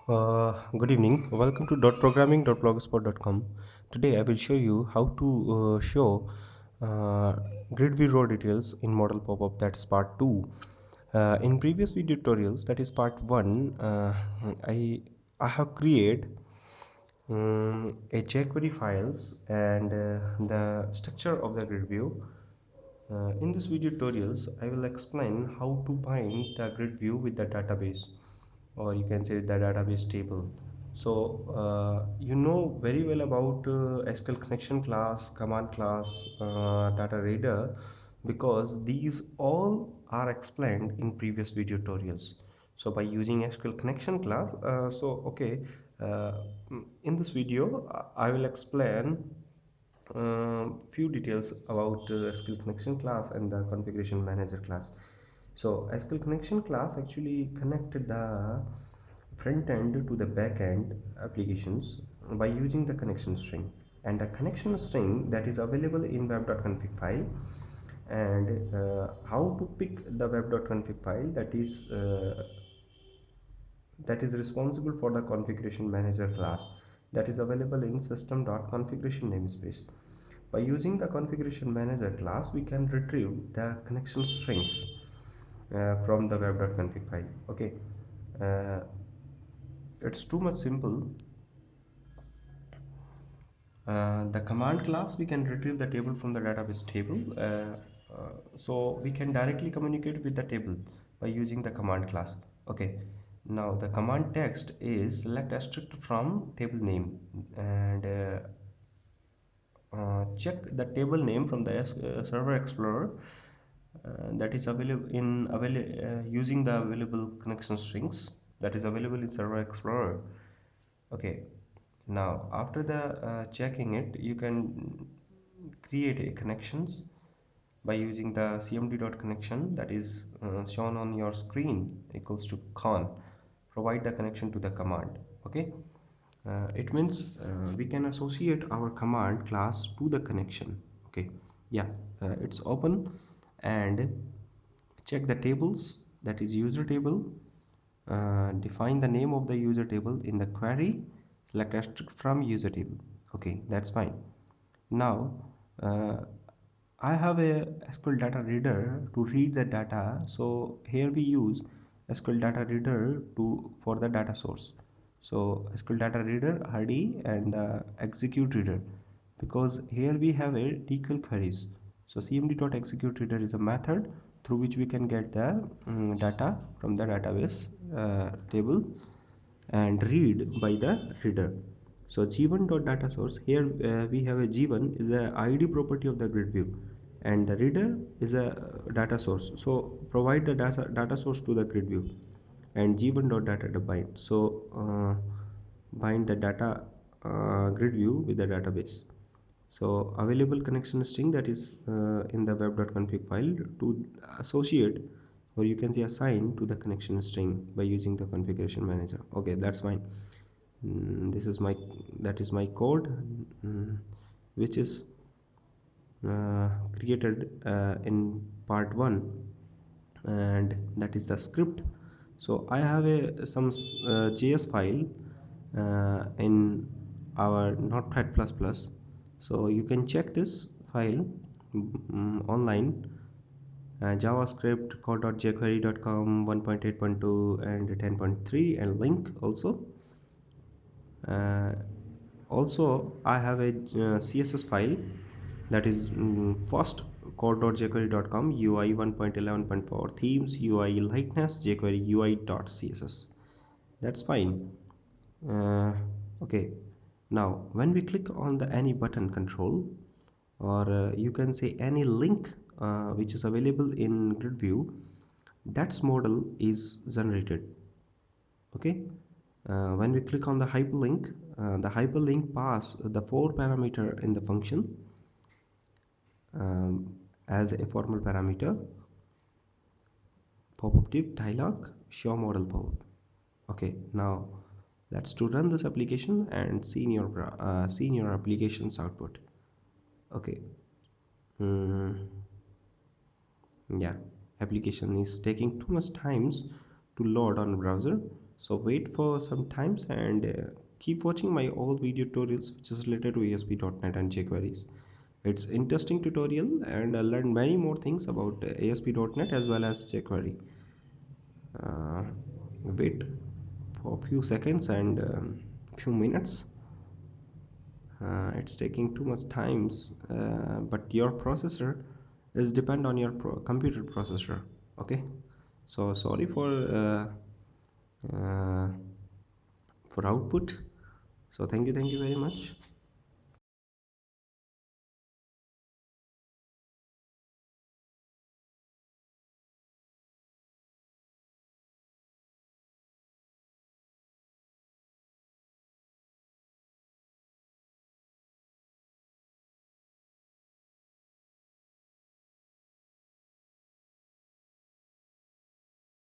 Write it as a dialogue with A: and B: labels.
A: Good evening. Welcome to .programming.blogspot.com. Today I will show you how to show Gridview row details in Modal Popup. That's part 2. In previous video tutorials, that is part 1, I have created a jQuery files and the structure of the Gridview. In this video tutorials, I will explain how to bind the Gridview with the database, or you can say the database table. So you know very well about SQL connection class, command class, data reader, because these all are explained in previous video tutorials. So by using SQL connection class, uh, in this video I will explain few details about SQL connection class and the configuration manager class. So SQL connection class actually connected the front end to the back end applications by using the connection string, and the connection string that is available in web.config file, and how to pick the web.config file that is responsible for the configuration manager class that is available in system.configuration namespace. By using the configuration manager class, we can retrieve the connection strings from the web.config file. Okay, uh, it's too much simple. The command class, we can retrieve the table from the database table, so we can directly communicate with the table by using the command class. Okay, now the command text is select asterisk from table name, and check the table name from the server explorer that is available in using the available connection strings that is available in server explorer. Okay, now after the checking it, you can create a connections by using the cmd.connection that is shown on your screen equals to con. Provide the connection to the command. Okay, it means we can associate our command class to the connection. Okay, yeah, it's open, and check the tables, that is user table. Define the name of the user table in the query, select asterisk from user table. Okay, that's fine. Now I have a SQL data reader to read the data, so here we use SQL data reader for the data source. So SQL data reader ID and execute reader, because here we have a DQL queries. So cmd.execute reader is a method through which we can get the data from the database table and read by the reader. So g1.data source, here we have a g1 is a id property of the grid view, and the reader is a data source. So provide the data source to the grid view, and g1.data to bind. So bind the data grid view with the database. So available connection string that is in the web.config file to associate, or you can say assign to the connection string by using the configuration manager. Okay, that's fine. That is my code, which is created in part 1, and that is the script. So I have some JS file in our Notepad++. So you can check this file online. JavaScript code.jquery.com 1.8.2 and 10.3, and link also. Also I have a CSS file, that is first code.jquery.com UI 1.11.4 themes UI lightness jQuery UI.css. That's fine. Okay, now when we click on the any button control, or you can say any link which is available in grid view, that's model is generated. Okay, when we click on the hyperlink pass the 4 parameter in the function as a formal parameter, popup div dialog show model popup. Okay, now let's to run this application and see in your application's output. Okay, yeah, application is taking too much times to load on browser, So wait for some times and keep watching my all video tutorials which is related to ASP.NET and jQueries. It's interesting tutorial and I learned many more things about ASP.NET as well as jQuery. uh, Wait for a few seconds and few minutes. It's taking too much times, but your processor is depend on your computer processor. Okay, so sorry uh, for output. So thank you very much.